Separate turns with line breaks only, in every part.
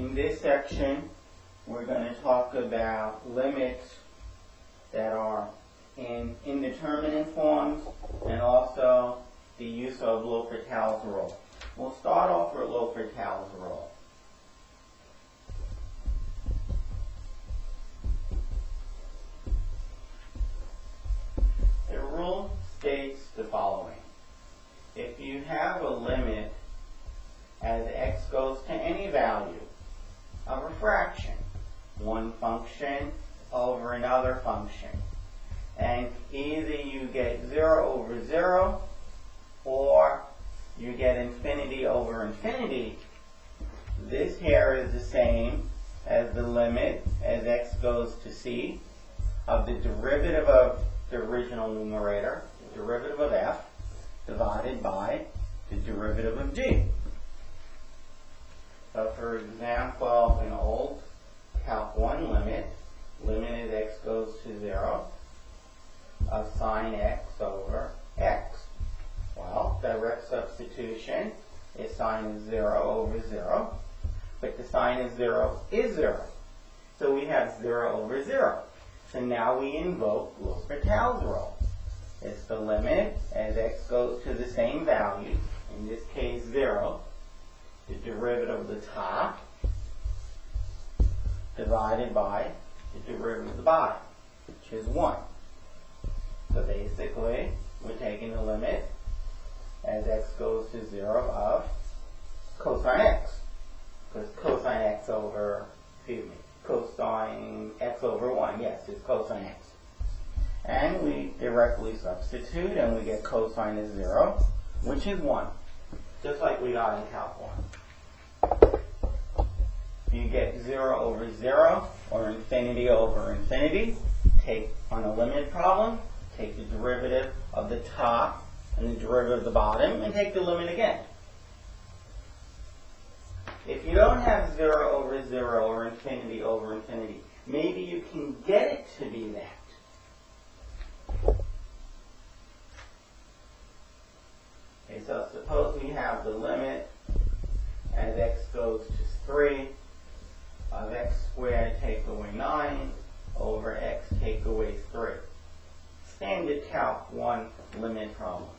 In this section, we're going to talk about limits that are in indeterminate forms and also the use of L'Hopital's rule. We'll start off with L'Hopital's rule. The rule states the following. If you have a limit as x goes to any value of a fraction, one function over another function, and either you get 0 over 0 or you get infinity over infinity, this here is the same as the limit as x goes to c of the derivative of the original numerator, the derivative of f, divided by the derivative of g. So for example, in old Calc 1 limit is x goes to 0 of sine x over x. Well, direct substitution is sine is 0 over 0, but the sine is 0 is 0. So we have 0 over 0. So now we invoke L'Hopital's rule. It's the limit as x goes to the same value, in this case 0, the derivative of the top divided by the derivative of the bottom, which is 1. So basically, we're taking the limit as x goes to 0 of cosine x. Because cosine x over, cosine x over 1, yes, it's cosine x. And we directly substitute and we get cosine is 0, which is 1. Just like we got in Calc 1. You get 0 over 0 or infinity over infinity. Take, on a limit problem, take the derivative of the top and the derivative of the bottom and take the limit again. If you don't have 0 over 0 or infinity over infinity, maybe you can get it to be that. Okay, so suppose we have the limit as x goes to 3 of x squared take away 9 over x take away 3. Standard Calc 1 limit problem.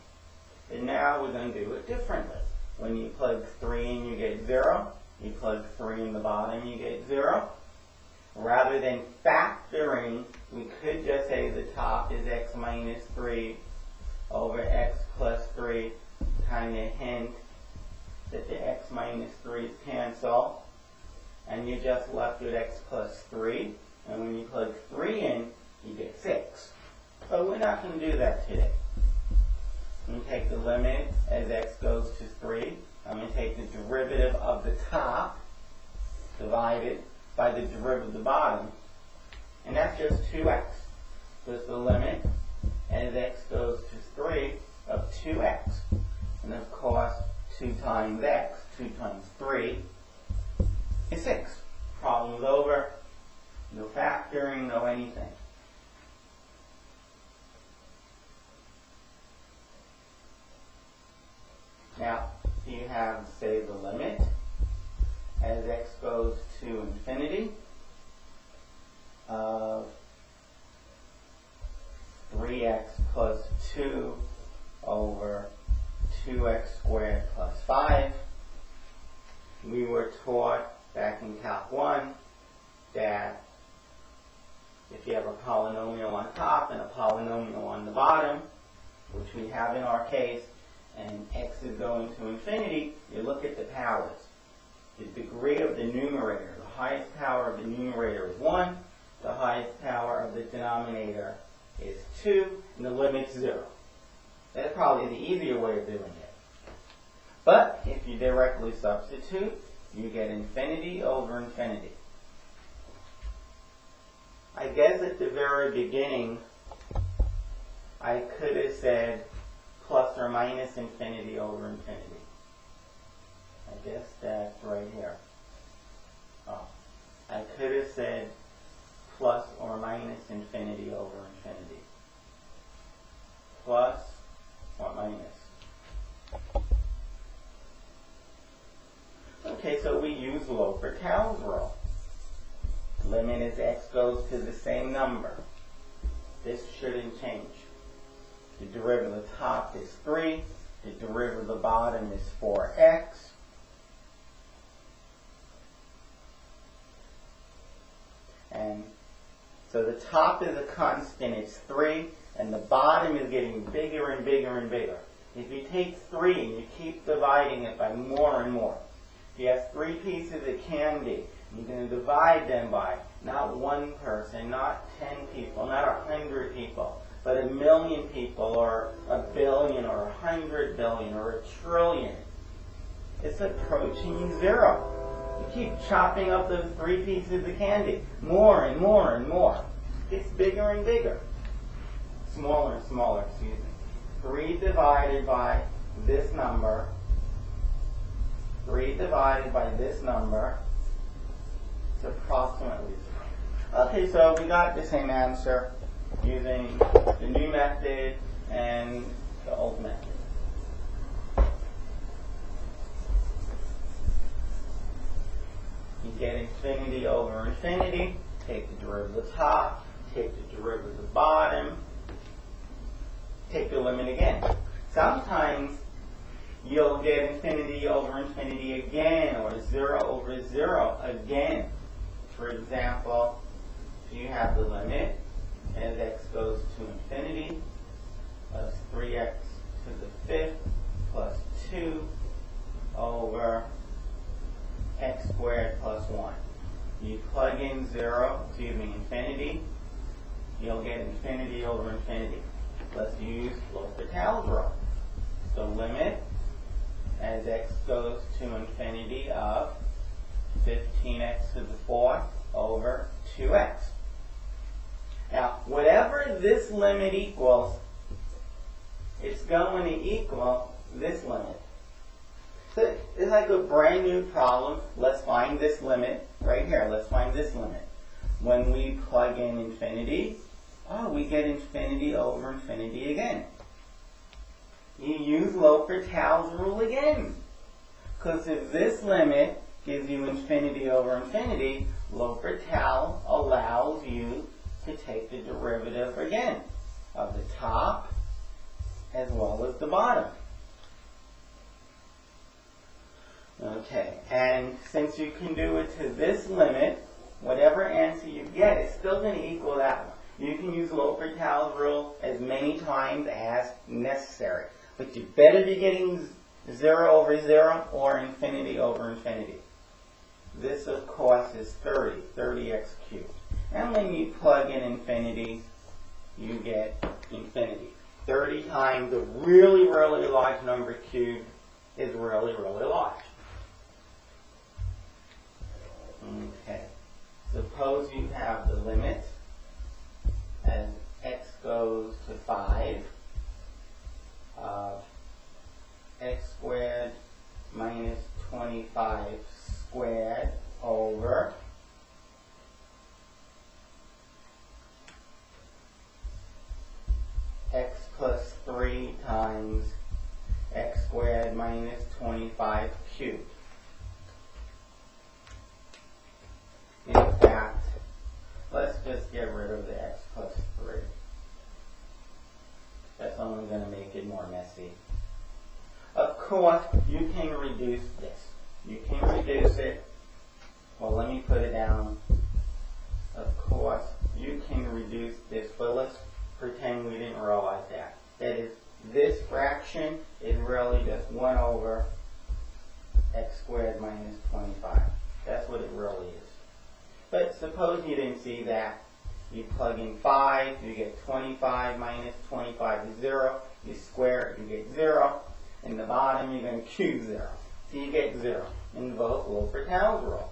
And now we're going to do it differently. When you plug 3 in, you get 0. You plug 3 in the bottom, you get 0. Rather than factoring, we could just say the top is x minus 3 over x plus 3, kind of hint that the x minus 3's cancel, and you're just left with x plus 3. And when you plug 3 in, you get 6. But we're not going to do that today. I'm going to take the limit as x goes to 3. I'm going to take the derivative of the top divided by the derivative of the bottom. And that's just 2x. So it's the limit as x goes to 3 of 2x. And of course, 2 times x, 2 times 3 is 6. Problem's over. No factoring, no anything. Now, you have, say, the limit as x goes to infinity of 3x plus 2 over 2x squared plus 5. We were taught back in Calc 1 that if you have a polynomial on top and a polynomial on the bottom, which we have in our case, and x is going to infinity, you look at the powers. The degree of the numerator, the highest power of the numerator is 1, the highest power of the denominator is 2, and the limit's 0. That's probably the easier way of doing it. But if you directly substitute, you get infinity over infinity. I guess at the very beginning, I could have said plus or minus infinity over infinity. I guess that's right here. Oh, I could have said plus or minus infinity over infinity. Plus or minus. Okay, so we use L'Hopital's rule. Limit as x goes to the same number. This shouldn't change. The derivative of the top is 3. The derivative of the bottom is 4x. And so the top is a constant, it's 3, and the bottom is getting bigger and bigger and bigger. If you take 3 and you keep dividing it by more and more, if you have 3 pieces of candy, you're going to divide them by not one person, not 10 people, not 100 people, but 1,000,000 people, or 1 billion, or 100 billion, or 1 trillion. It's approaching 0. You keep chopping up those 3 pieces of candy, more and more and more. It's bigger and bigger. Smaller and smaller, excuse me. 3 divided by this number, 3 divided by this number, it's approximately 0. Okay, so we got the same answer using the new method and the old method. You get infinity over infinity, take the derivative of the top, take the derivative of the bottom, take the limit again. Sometimes you'll get infinity over infinity again, or 0 over 0 again. For example, if you have the limit as x goes to infinity of 3x to the 5th plus 2 over x squared plus 1. You plug in infinity, you'll get infinity over infinity. Let's use L'Hopital's rule. So limit as x goes to infinity of 15x to the 4th over 2x. Now, whatever this limit equals, it's going to equal this limit. So it's like a brand new problem. Let's find this limit right here. Let's find this limit. When we plug in infinity, we get infinity over infinity again. You use L'Hopital's rule again. Because if this limit gives you infinity over infinity, L'Hopital allows you to take the derivative again of the top as well as the bottom. Okay, and since you can do it to this limit, whatever answer you get is still going to equal that one. You can use L'Hopital's rule as many times as necessary. But you better be getting 0 over 0 or infinity over infinity. This, of course, is 30x cubed. And when you plug in infinity, you get infinity. 30 times a really, really large number cubed is really, really large. Okay. Suppose you have the limit as x goes to 5 of x squared minus 25 squared over x plus 3 times x squared minus 25 cubed. In fact, let's just get rid of the x plus 3. That's only going to make it more messy. Of course, you can reduce this. You can reduce it. Well, let me put it down. Of course, you can reduce this, but let's pretend we didn't realize that. That is, this fraction is really just 1 over x squared minus 25. That's what it really is. But suppose you didn't see that. You plug in 5, you get 25 minus 25 is 0. You square it, you get 0. In the bottom, you're going to cube 0. So you get 0. Invoke L'Hopital's rule.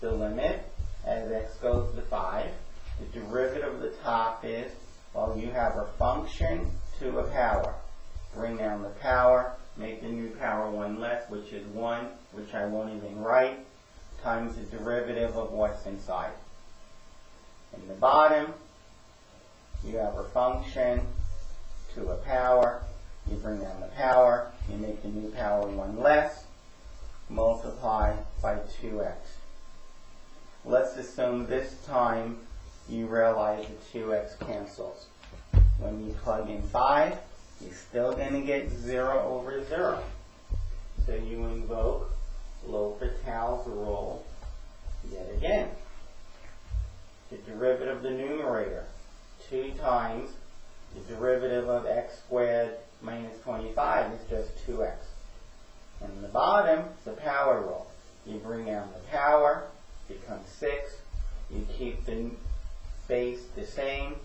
The limit as x goes to 5. The derivative of the top is, well, you have a function to a power. Bring down the power, make the new power 1 less, which is 1, which I won't even write, times the derivative of what's inside. In the bottom, you have a function to a power. You bring down the power, you make the new power 1 less, multiply by 2x. Let's assume this time you realize the 2x cancels. When you plug in 5, you're still going to get 0 over 0. So you invoke L'Hopital's rule yet again. The derivative of the numerator, 2 times the derivative of x squared minus 25 is just 2x. And the bottom, the power rule. You bring down the power, becomes 6. You keep the base the same.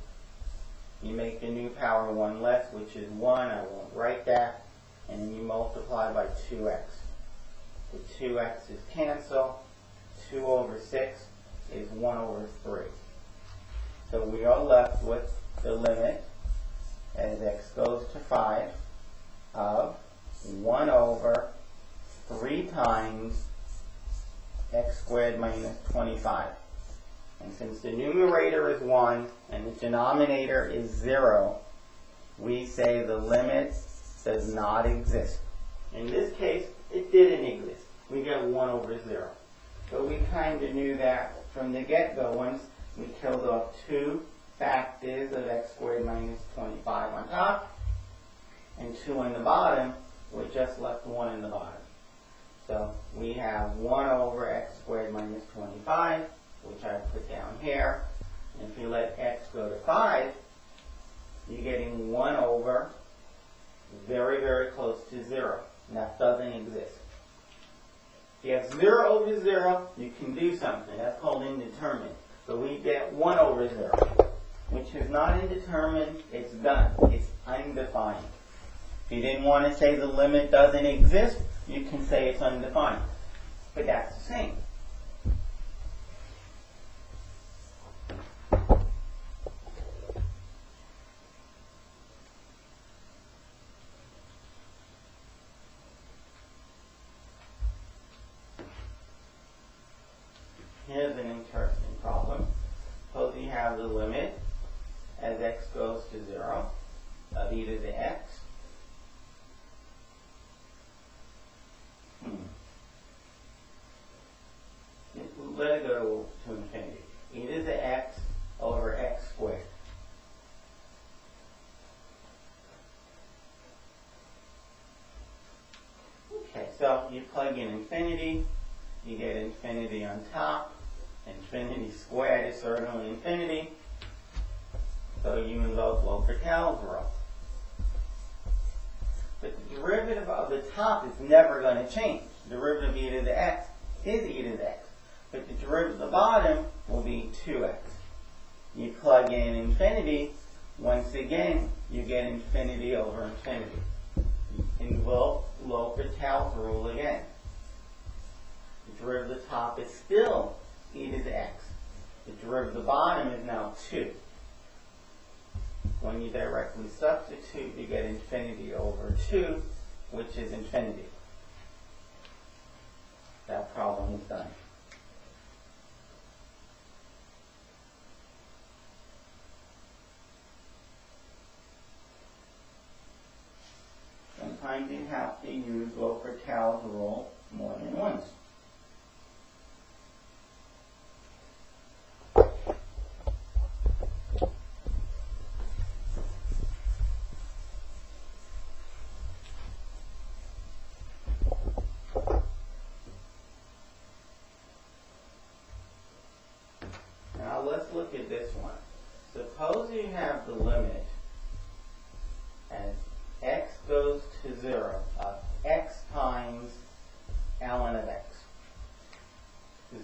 You make the new power 1 less, which is 1. I won't write that. And then you multiply by 2x. The 2x's cancel. 2 over 6 is 1 over 3. So we are left with the limit as x goes to 5 of 1 over 3 times x squared minus 25. And since the numerator is 1 and the denominator is 0, we say the limit does not exist. In this case, it didn't exist. We get 1 over 0. But we kind of knew that from the get-go. Once we killed off 2 factors of x squared minus 25 on top and 2 on the bottom, we're just left 1 in the bottom. So we have 1 over x squared minus 25, which I put down here. And if you let x go to 5, you're getting 1 over very, very close to 0. And that doesn't exist. If you have 0 over 0, you can do something. That's called indeterminate. So we get 1 over 0, which is not indeterminate. It's done. It's undefined. If you didn't want to say the limit doesn't exist, you can say it's undefined. But that's the same. Here's an interesting problem. Suppose you have the limit as x goes to 0 of e to the x. Let it go to infinity. E to the x over x squared. Okay, so you plug in infinity, you get infinity on top. Infinity squared is certainly infinity. So you invoke L'Hopital's rule. But the derivative of the top is never going to change. The derivative of e to the x is e to the x. But the derivative of the bottom will be 2x. You plug in infinity, once again, you get infinity over infinity. You invoke L'Hopital's rule again. The derivative of the top is still e to the x. The derivative of the bottom is now 2. When you directly substitute, you get infinity over 2, which is infinity. That problem is done. Sometimes you have to use L'Hopital's rule more than once. Now let's look at this one. Suppose you have the limit as x goes to 0 of x times ln of x.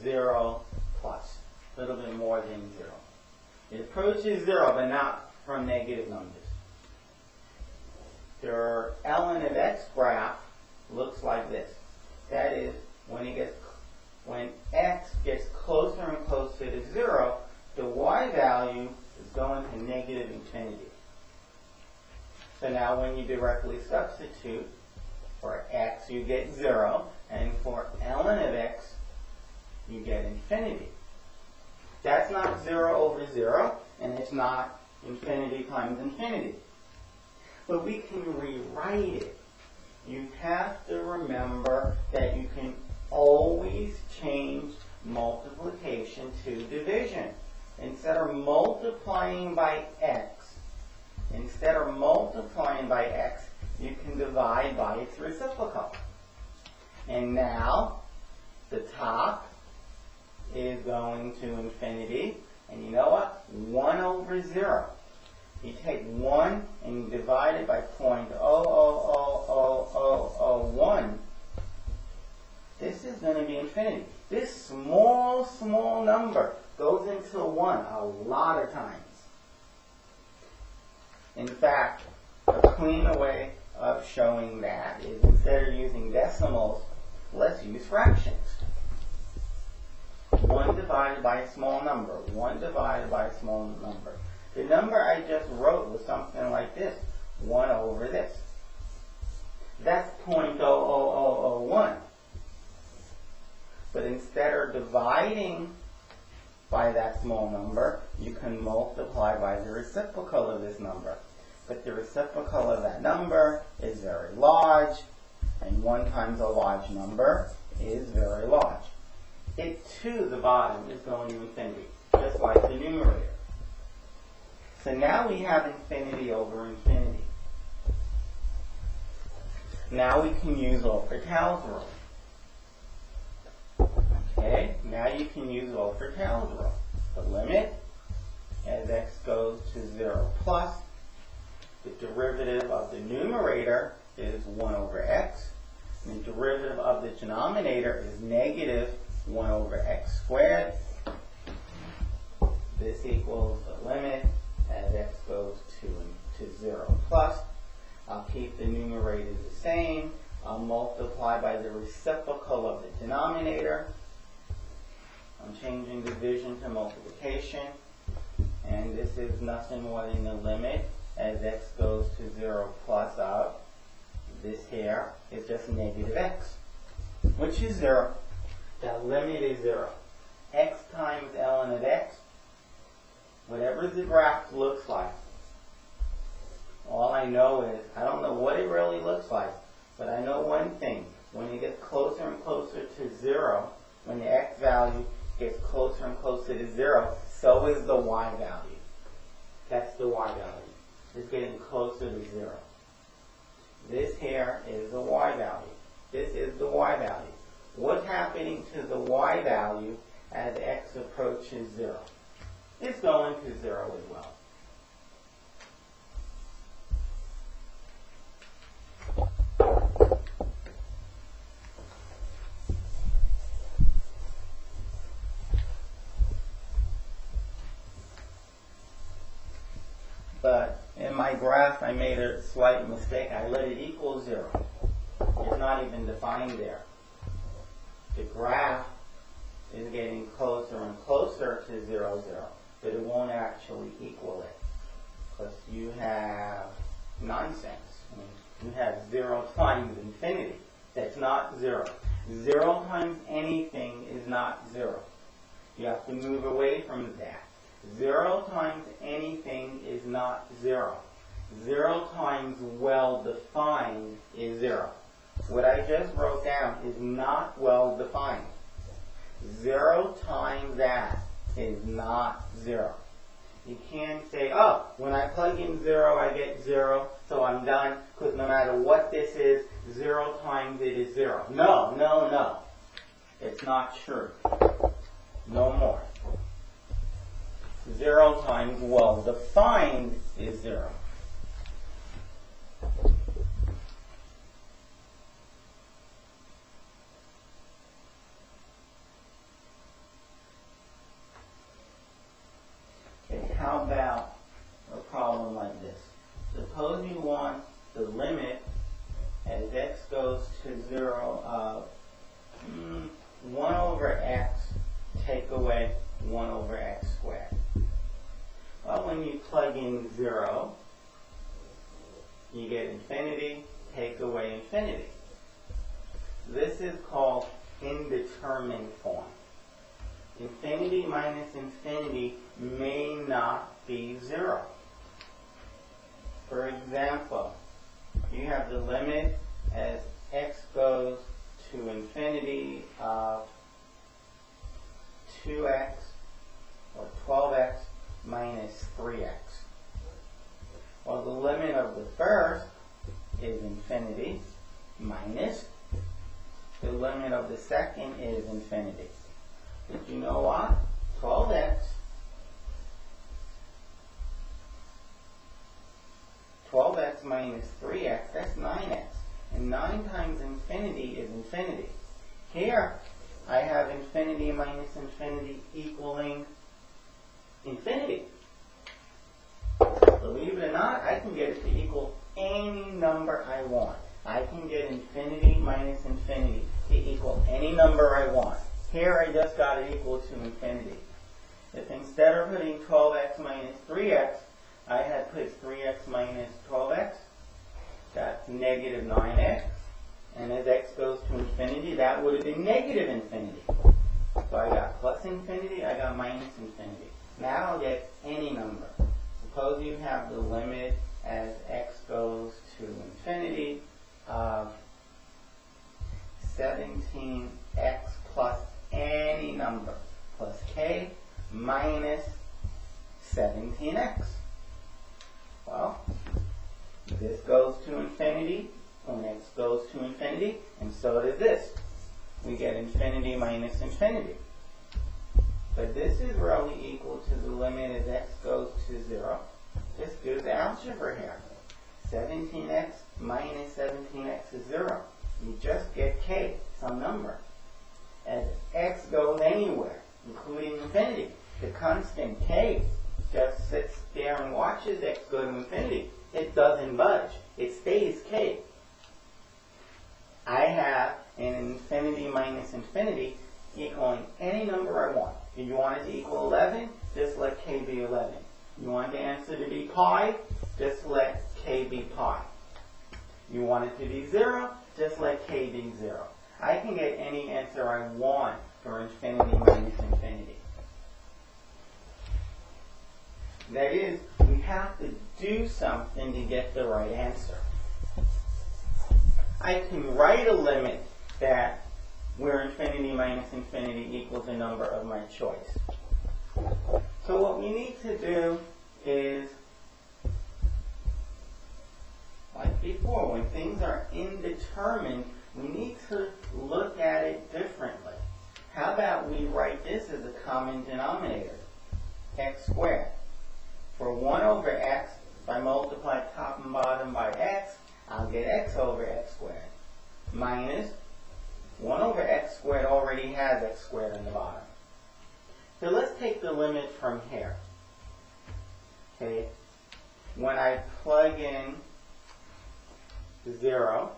0 plus, a little bit more than 0. It approaches 0, but not from negative numbers. Your ln of x graph looks like this. That is, when x gets closer and closer to 0, the y value is going to negative infinity. So now when you directly substitute, for x you get 0, and for ln of x you get infinity. That's not 0 over 0, and it's not infinity times infinity. But we can rewrite it. You have to remember that you can always change multiplication to division. Instead of multiplying by x, you can divide by its reciprocal. And now the top is going to infinity. And you know what? 1 over 0. You take 1 and you divide it by 0.0000001. This is going to be infinity. This small, small number goes into 1 a lot of times. In fact, a cleaner way of showing that is instead of using decimals, let's use fractions. 1 divided by a small number. 1 divided by a small number. The number I just wrote was something like this. 1 over this. That's 0.00001. But instead of dividing by that small number, you can multiply by the reciprocal of this number. But the reciprocal of that number is very large, and 1 times a large number is very large. It too, the bottom, is going to infinity, just like the numerator. So now we have infinity over infinity. Now we can use L'Hopital's rule. Okay, now you can use L'Hopital's rule. The limit as x goes to 0 plus, the derivative of the numerator is 1 over x, and the derivative of the denominator is negative 1 over x squared. This equals the limit as x goes to 0 plus. I'll keep the numerator the same. I'll multiply by the reciprocal of the denominator. I'm changing division to multiplication. And this is nothing more than the limit as x goes to 0 plus of this here is just negative x, which is 0. That limit is 0. X times ln of x, whatever the graph looks like. All I know is, I don't know what it really looks like, but I know one thing. When it gets closer and closer to 0, when the x value gets closer and closer to 0, so is the y value. That's the y value. It's getting closer to 0. This here is the y value. This is the y value. What's happening to the y value as x approaches 0? It's going to 0 as well. But in my graph, I made a slight mistake. I let it equal 0. It's not even defined there. The graph is getting closer and closer to 0, 0, but it won't actually equal it, because you have nonsense. I mean, you have 0 times infinity. That's not 0. 0 times anything is not 0. You have to move away from that. 0 times anything is not 0. 0 times well-defined is 0. What I just wrote down is not well-defined. 0 times that is not 0. You can't say, oh, when I plug in 0, I get 0, so I'm done, because no matter what this is, 0 times it is 0. No, no, no. It's not true. No more. 0 times well-defined is 0. Okay, how about a problem like this? Suppose you want the limit as x goes to 0 of 1 over x take away 1 over x squared. Well, when you plug in 0, you get infinity, take away infinity. This is called indeterminate form. Infinity minus infinity may not be 0. For example, you have the limit as x goes to infinity of 2x or 12x minus 3x. Well, the limit of the first is infinity minus the limit of the second is infinity. But you know what? 12x minus 3x, that's 9x. And 9 times infinity is infinity. Here, I have infinity minus infinity equaling infinity. Believe it or not, I can get it to equal any number I want. I can get infinity minus infinity to equal any number I want. Here I just got it equal to infinity. If instead of putting 12x minus 3x, I had put 3x minus 12x, that's negative 9x. And as x goes to infinity, that would have been negative infinity. So I got plus infinity, I got minus infinity. Now I'll get any number. Suppose you have the limit as x goes to infinity of 17x plus any number plus k minus 17x. Well, this goes to infinity when x goes to infinity, and so does this. We get infinity minus infinity. But this is really equal to the limit as x goes to 0. Just do the algebra here. 17x minus 17x is 0. You just get k, some number. As x goes anywhere, including infinity, the constant k just sits there and watches x go to infinity. It doesn't budge. It stays k. I have an infinity minus infinity equaling any number I want. If you want it to equal 11, just let k be 11. You want the answer to be pi, just let k be pi. You want it to be 0, just let k be 0. I can get any answer I want for infinity minus infinity. That is, we have to do something to get the right answer. I can write a limit that where infinity minus infinity equals a number of my choice. So what we need to do is, like before, when things are indeterminate, we need to look at it differently. How about we write this as a common denominator, x squared. For 1 over x, if I multiply top and bottom by x, I'll get x over x squared. Minus 1 over x squared already has x squared on the bottom. So let's take the limit from here. Okay, when I plug in 0,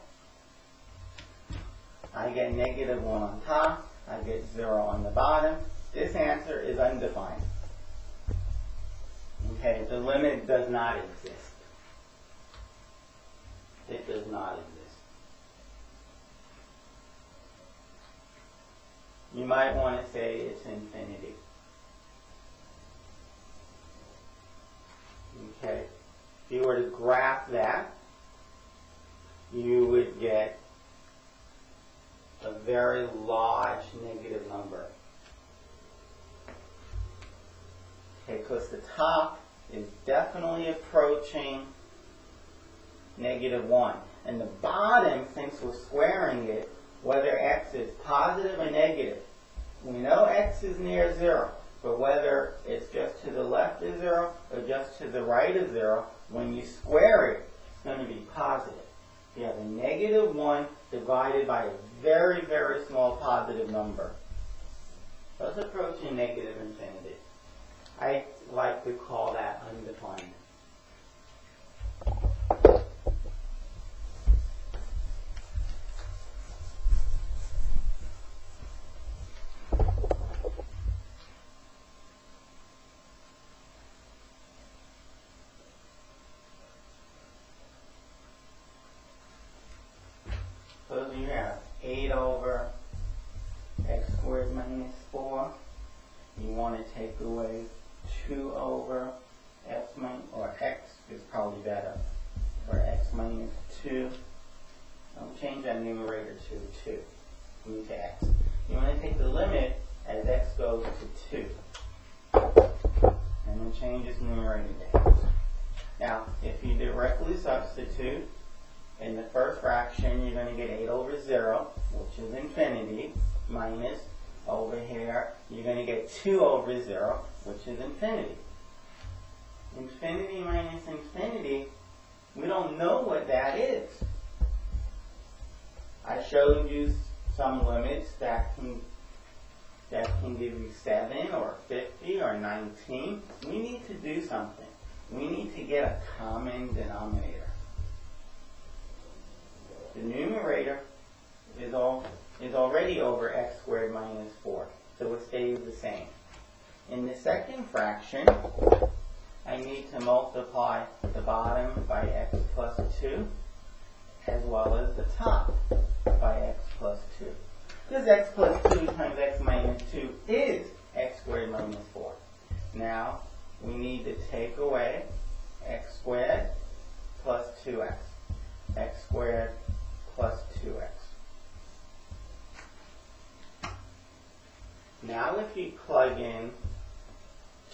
I get negative 1 on top, I get 0 on the bottom. This answer is undefined. Okay, the limit does not exist. It does not exist. You might want to say it's infinity. Okay, if you were to graph that, you would get a very large negative number. Okay, because the top is definitely approaching negative 1. And the bottom, since we're squaring it, whether x is positive or negative, we know x is near 0, but whether it's just to the left of 0 or just to the right of 0, when you square it, it's going to be positive. You have a negative 1 divided by a very, very small positive number. So it's approaching negative infinity. I like to call that undefined. So you have 8 over x squared minus 4. You want to take away 2 over x minus, or x is probably better, or x minus 2. I'll change that numerator to 2. to x. You want to take the limit as x goes to 2. And then change its numerator down. Now, if you directly substitute, in the first fraction, you're going to get 8 over 0, which is infinity, minus, over here, you're going to get 2 over 0, which is infinity. Infinity minus infinity, we don't know what that is. I showed you some limits that can give you 7 or 50 or 19. We need to do something. We need to get a common denominator. The numerator is already over x squared minus 4, so it stays the same. In the second fraction, I need to multiply the bottom by x plus 2, as well as the top by x plus 2. Because x plus 2 times x minus 2 is x squared minus 4. Now, we need to take away x squared plus 2x. X squared plus 2x. Now if you plug in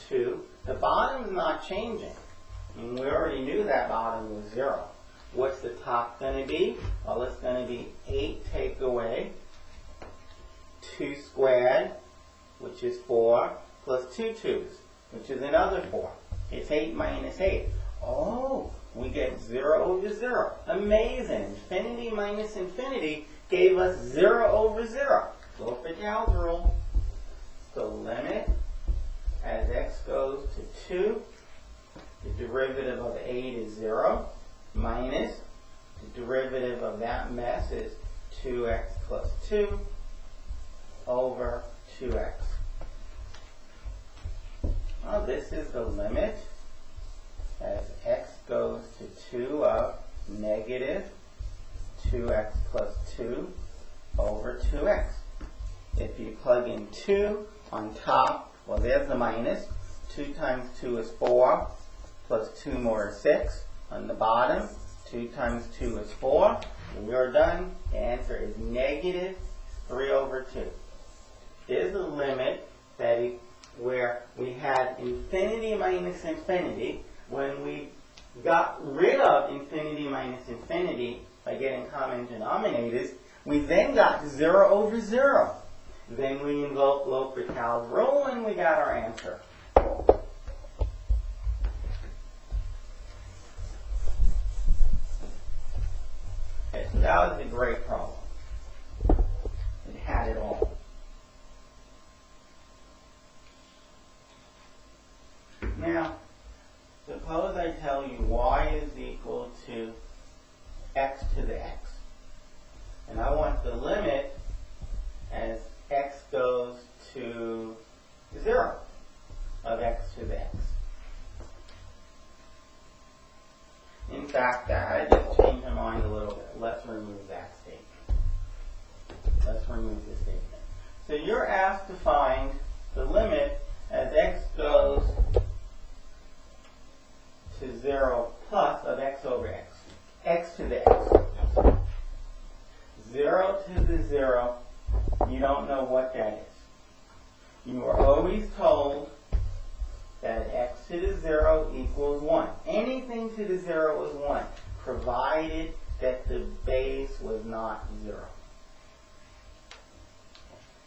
2, the bottom's not changing. And we already knew that bottom was 0. What's the top going to be? Well, it's going to be 8 take away 2 squared, which is 4, plus 2 2's, which is another 4. It's 8 minus 8. Oh, we get 0 over 0. Amazing. Infinity minus infinity gave us 0 over 0. L'Hopital's rule. So limit as x goes to 2, the derivative of 8 is 0, minus the derivative of that mess is 2x plus 2 over 2x. Well, this is the limit as x goes to 2 of negative 2x plus 2 over 2x. If you plug in 2 on top, well, there's the minus. 2 times 2 is 4, plus 2 more is 6. On the bottom, 2 times 2 is 4. When you're done, the answer is negative 3 over 2. There's a limit that where we had infinity minus infinity. When we got rid of infinity minus infinity by getting common denominators, we then got 0 over 0. Then we invoked L'Hopital's rule and we got our answer. Okay, so that was a great problem. It had it all. Now, suppose I tell you y is equal to x to the x. And I want the limit as x goes to 0 of x to the x. In fact, I just changed my mind a little bit. Let's remove that statement. Let's remove this statement. So you're asked to find the limit as x goes to 0 plus of x over x. X to the x. 0 to the 0, you don't know what that is. You are always told that x to the 0 equals 1. Anything to the 0 is 1, provided that the base was not 0.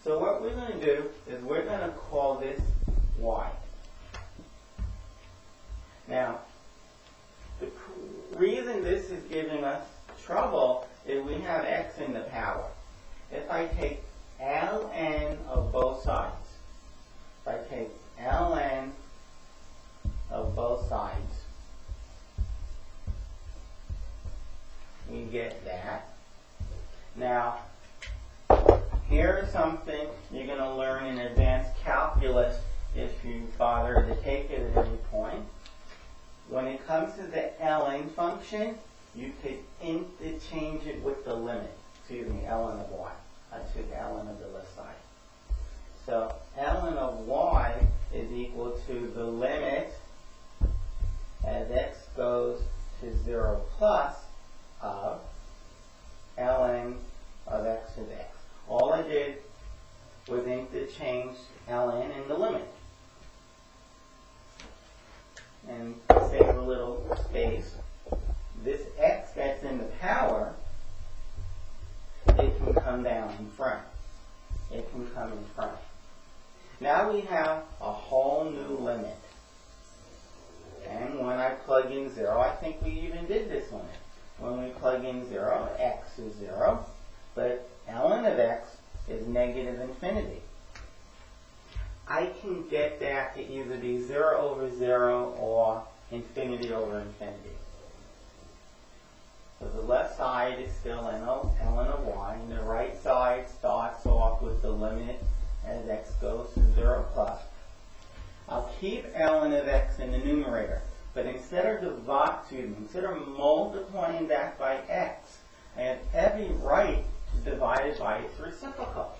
So what we're going to do is we're going to call this y. Now, the reason this is giving us trouble is we have x in the power. If I take ln of both sides, if I take ln of both sides, we get that. Now, here's something you're going to learn in advanced calculus if you bother to take it at any point. When it comes to the ln function, you could interchange it with the limit. Excuse me, ln of y. I took ln of the left side. So ln of y is equal to the limit as x goes to 0 plus of ln of x to the x. All I come down in front. It can come in front. Now we have a whole new limit. And when I plug in 0, I think we even did this limit. When we plug in 0, x is 0, but ln of x is negative infinity. I can get that to either be 0 over 0 or infinity over infinity. So the left side is still ln of y, and the right side starts off with the limit as x goes to 0 plus. I'll keep ln of x in the numerator, but instead of multiplying that by x, I have every right to divide it by its reciprocal.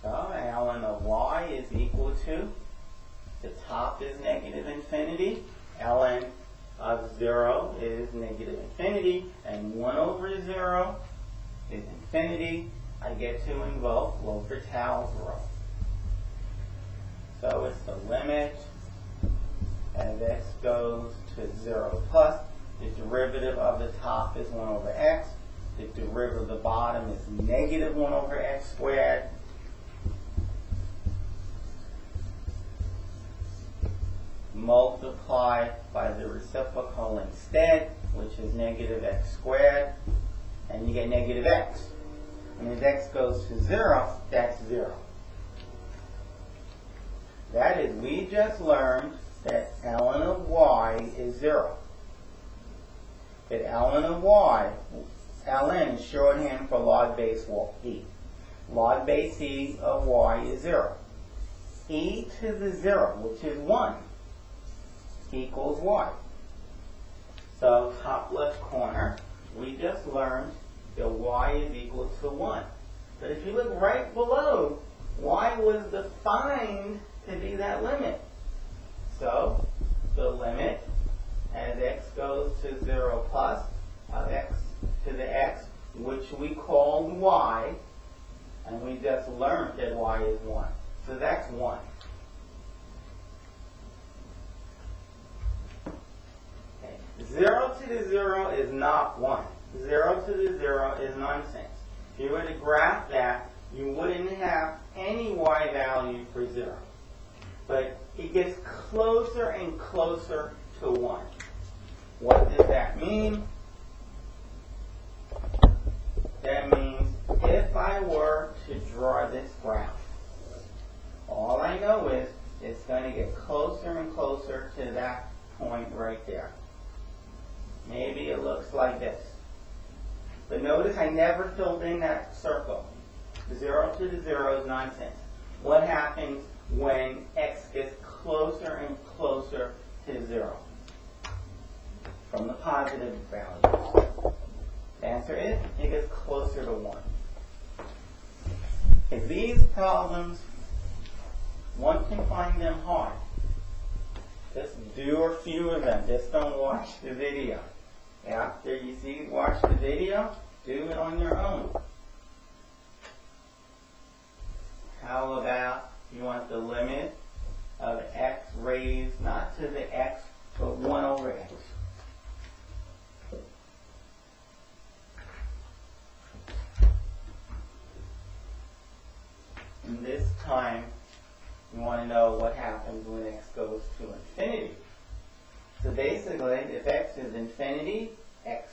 So ln of y is equal to, the top is negative infinity, ln of 0 is negative infinity, and 1 over 0 is infinity. I get to invoke L'Hopital's rule. So it's the limit as x goes to 0 plus. The derivative of the top is 1 over x. The derivative of the bottom is negative 1 over x squared. Multiply by the reciprocal instead, which is negative x squared, and you get negative x. And as x goes to 0, that's 0. That is, we just learned that ln of y is 0. That ln of y, ln is shorthand for log base e. Log base e of y is 0. E to the 0, which is 1, equals y. So top left corner, we just learned that y is equal to 1. But if you look right below, y was defined to be that limit. So the limit as x goes to 0 plus of x to the x, which we called y, and we just learned that y is 1. So that's 1. Okay. 0 to the 0 is not 1. 0 to the 0 is nonsense. If you were to graph that, you wouldn't have any y value for 0. But it gets closer and closer to 1. What does that mean? That means if I were to draw this graph, all I know is it's going to get closer and closer to that point right there. Maybe it looks like this. But notice I never filled in that circle. 0 to the 0 is nonsense. What happens when x gets closer and closer to 0? From the positive values. The answer is it gets closer to 1. Okay, these problems, one can find them hard. Just do a few of them. Just don't watch the video. After you watch the video, do it on your own. How about you want the limit of x raised not to the x, but 1 over x. And this time, you want to know what happens when x goes to infinity. So basically, if x is infinity, x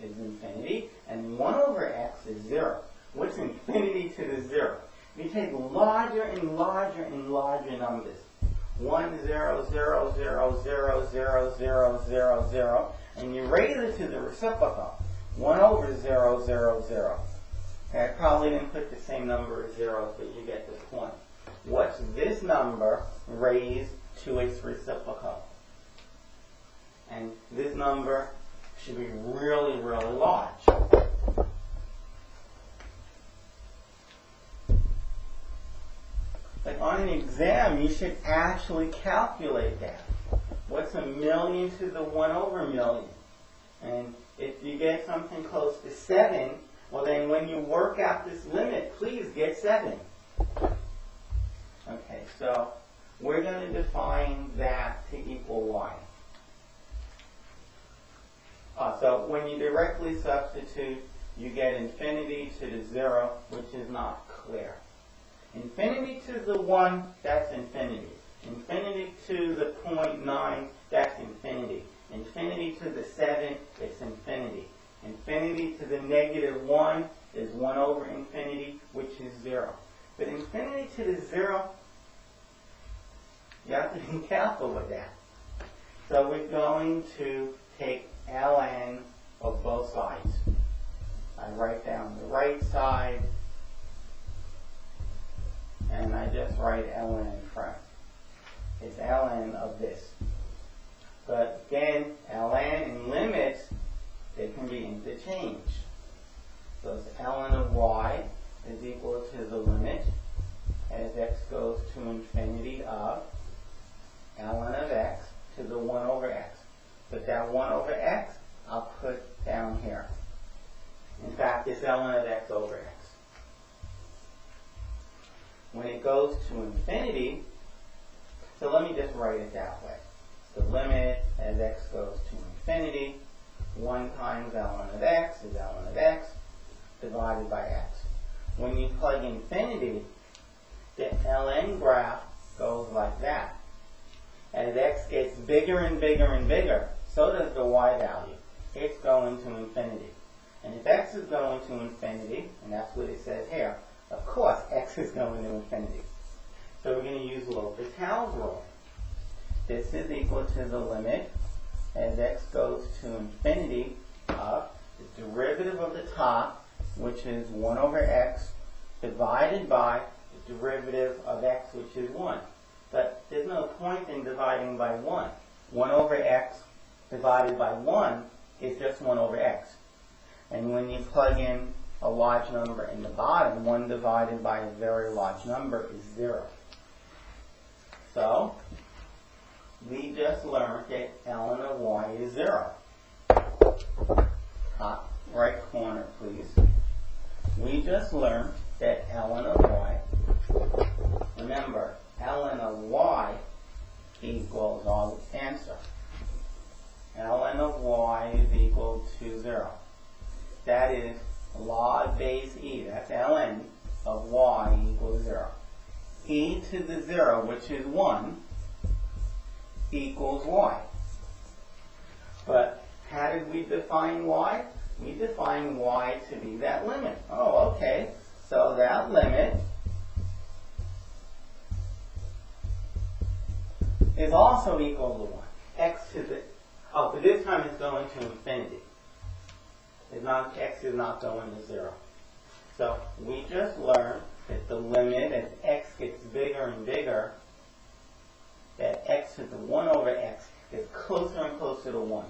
is infinity, and 1 over x is 0. What's infinity to the 0? We take larger and larger and larger numbers. 1, 0, 0, 0, 0, 0, 0, 0, 0, and you raise it to the reciprocal. 1 over 0, 0, 0. Okay, I probably didn't put the same number of zeros, but you get the point. What's this number raised to its reciprocal? And this number should be really, really large. Like on an exam, you should actually calculate that. What's 1,000,000 to the 1 over million? And if you get something close to 7, well then when you work out this limit, please get 7. Okay, so we're going to define that to equal y. So when you directly substitute you get infinity to the 0, which is not clear. Infinity to the 1, that's infinity. Infinity to the 0.9, that's infinity. Infinity to the 7, it's infinity. Infinity to the -1 is 1 over infinity, which is 0. But infinity to the 0, you have to be careful with that. So we're going to take ln of both sides. I write down the right side, and I just write ln in front. It's ln of this. But again, ln and limits, they can be interchanged. So it's ln of y is equal to the limit as x goes to infinity of ln of x to the 1 over x. But that 1 over x, I'll put down here. In fact, it's ln of x over x. When it goes to infinity, so let me just write it that way. The limit as x goes to infinity, 1 times ln of x is ln of x divided by x. When you plug infinity, the ln graph goes like that. As x gets bigger and bigger and bigger, so does the y value. It's going to infinity. And if x is going to infinity, and that's what it says here, of course x is going to infinity. So we're going to use L'Hopital's rule. This is equal to the limit as x goes to infinity of the derivative of the top, which is 1 over x, divided by the derivative of x, which is 1. But there's no point in dividing by 1. 1 over x divided by 1 is just 1 over x. And when you plug in a large number in the bottom, 1 divided by a very large number is 0. So we just learned that ln of y is 0. Top right corner, please. We just learned that ln of y, remember, ln of y equals our answer. ln of y is equal to 0. That is log base e, that's ln of y equals 0. E to the 0, which is 1, equals y. But how did we define y? We define y to be that limit. Oh, okay. So that limit is also equal to 1. X to the, oh, but this time it's going to infinity. It's not, x is not going to 0. So we just learned that the limit as x gets bigger and bigger, that x to the 1 over x is closer and closer to 1.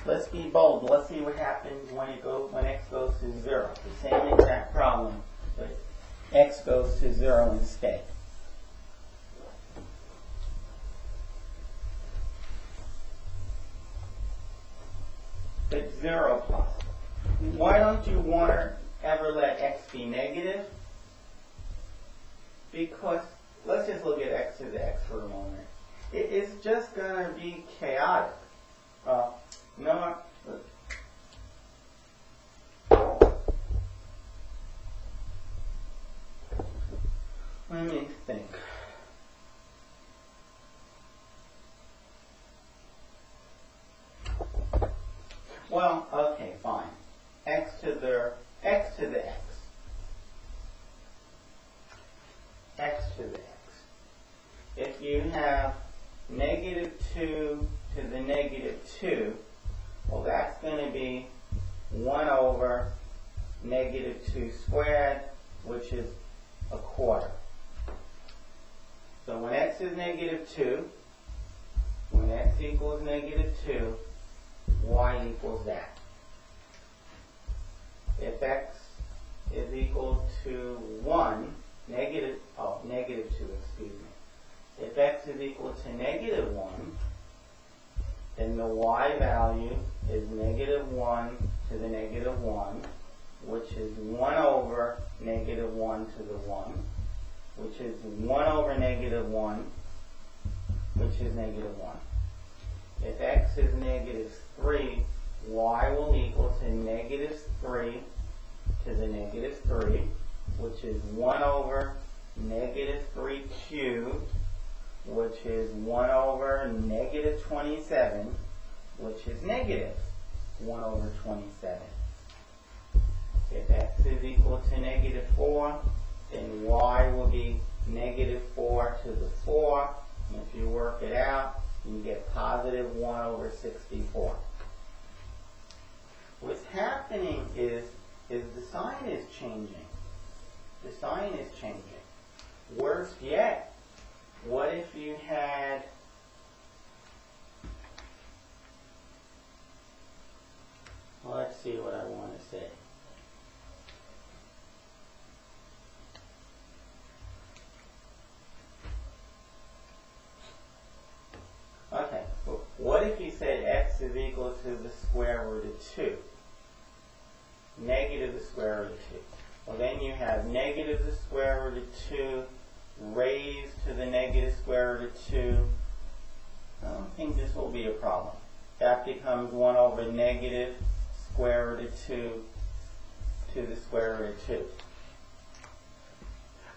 Let's be bold. Let's see what happens when x goes to 0. The same exact problem, but x goes to 0 instead. It's 0 plus. Why don't you want to ever let x be negative? Because, let's just look at x to the x for a moment. It is just going to be chaotic. No, let me think. Well, okay, fine. X to the x. X to the x. If you have -2 to the -2, well, that's going to be 1 over -2 squared, which is a quarter. So when x is -2, when x equals -2, y equals that. If x is equal to 1, -2, excuse me. If x is equal to -1, then the y value is -1 to the -1, which is 1 over -1 to the 1, which is 1 over -1, which is -1. If x is -3, y will equal to 1 over 27. If x is equal to negative 4, then y will be negative 4 to the 4. And if you work it out, you get positive 1 over 64. What's happening is the sign is changing. The sign is changing. Worse yet, what if you had let's see what I want to say. Okay, well, what if you said x is equal to the square root of 2? Negative the square root of 2. Well, then you have negative the square root of 2 raised to the negative square root of 2. I don't think this will be a problem. That becomes 1 over negative square root of 2 to the square root of 2.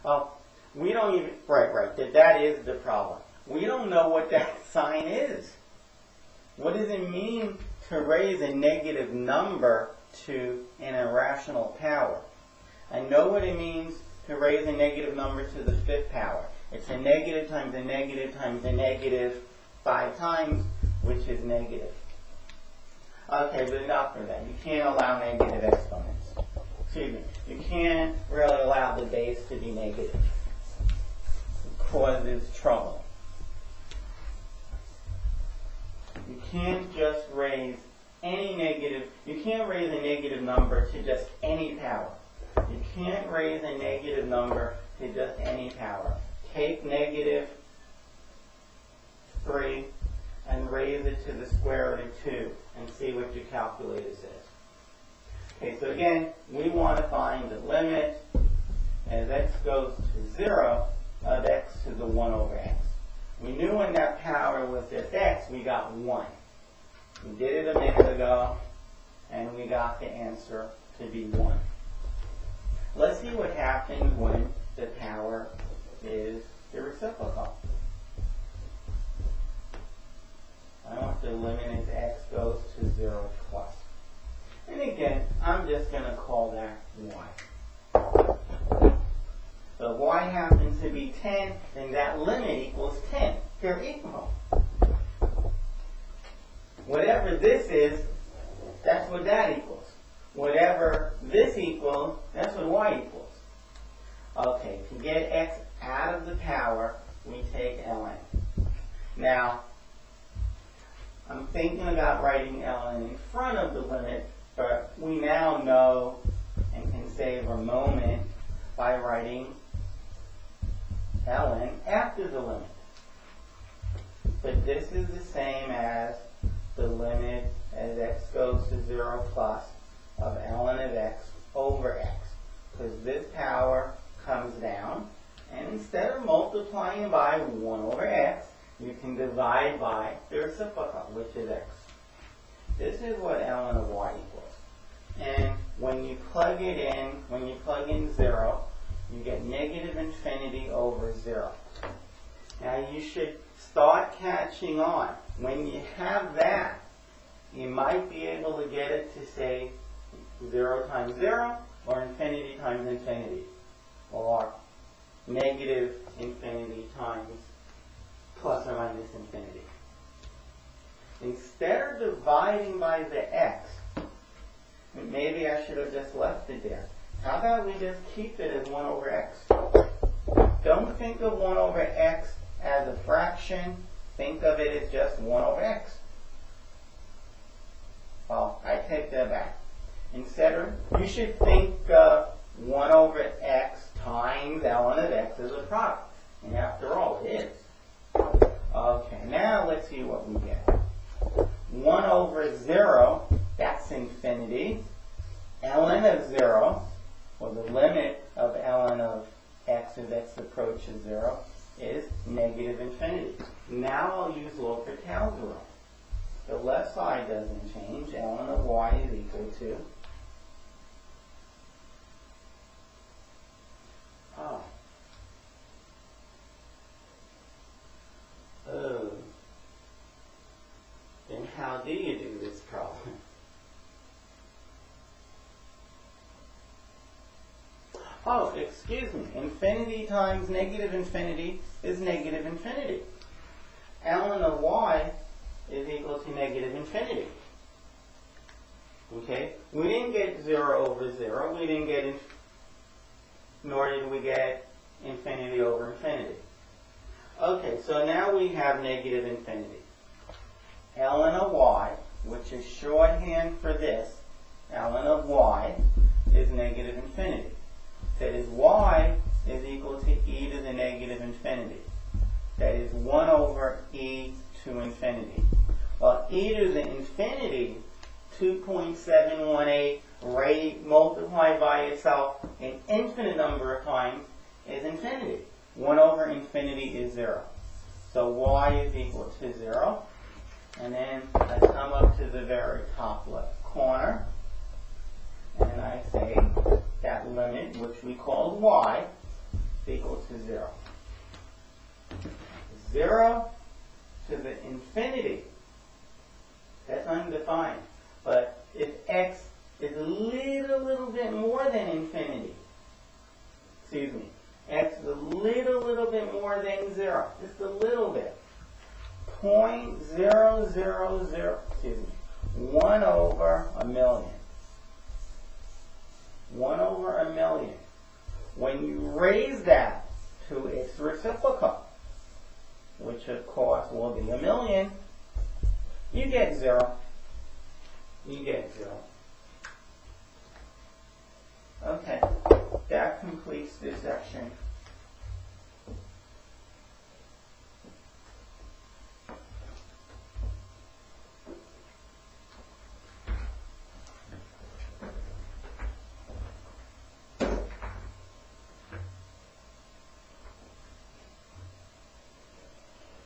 Well, we don't even, right, that is the problem. We don't know what that sign is. What does it mean to raise a negative number to an irrational power? I know what it means to raise a negative number to the 5th power. It's a negative times a negative times a negative 5 times, which is negative. Okay, but enough for that. You can't allow negative exponents. Excuse me. You can't really allow the base to be negative. It causes trouble. You can't just raise any negative, you can't raise a negative number to just any power. You can't raise a negative number to just any power. Take negative 3 and raise it to the square root of 2 and see what your calculator says. Okay, so again, we want to find the limit as x goes to 0 of x to the 1 over x. We knew when that power was just x, we got 1. We did it a minute ago, and we got the answer to be 1. Let's see what happens when the power is the reciprocal. I want the limit as x goes to 0 plus. And again, I'm just going to call that y. So if y happens to be 10, then that limit equals 10. They're equal. Whatever this is, that's what that equals. Whatever this equals, that's what y equals. Okay, to get x out of the power, we take ln. Now, I'm thinking about writing ln in front of the limit, but we now know and can save a moment by writing ln after the limit. But this is the same as the limit as x goes to 0 plus of ln of x over x. Because this power comes down, and instead of multiplying by 1 over x, you can divide by the reciprocal, which is x. This is what ln of y equals. And when you plug it in, when you plug in 0, you get negative infinity over 0. Now you should start catching on. When you have that, you might be able to get it to say 0 times 0, or infinity times infinity, or negative infinity times plus or minus infinity. Instead of dividing by the x, maybe I should have just left it there. How about we just keep it as 1 over x? Don't think of 1 over x as a fraction. Think of it as just 1 over x. Well, I take that back. Instead of, you should think of 1 over x times ln of x as a product. And after all, it is. Okay, now let's see what we get. 1 over 0, that's infinity. ln of 0, or the limit of ln of x as x approaches 0, is negative infinity. Now I'll use L'Hopital's rule. The left side doesn't change. ln of y is equal to then how do you do this problem? Oh, excuse me. Infinity times negative infinity is negative infinity. Ln of y is equal to negative infinity. Okay? We didn't get 0 over 0. We didn't get, nor did we get infinity over infinity. Okay, so now we have negative infinity. Ln of y, which is shorthand for this, ln of y is negative infinity. That is, y is equal to e to the negative infinity. That is 1 over e to infinity. Well, e to the infinity, 2.718 multiplied by itself an infinite number of times is infinity. 1 over infinity is 0. So y is equal to 0. And then I come up to the very top left corner, and I say that limit, which we call y, is equal to 0. 0 to the infinity, that's undefined. But if x is a little bit more than infinity, excuse me, x is a little bit more than 0, just a little bit, 0.000, excuse me, 1 over a million. 1 over a million. When you raise that to its reciprocal, which of course will be a million, you get 0. You get 0. Okay, that completes this section.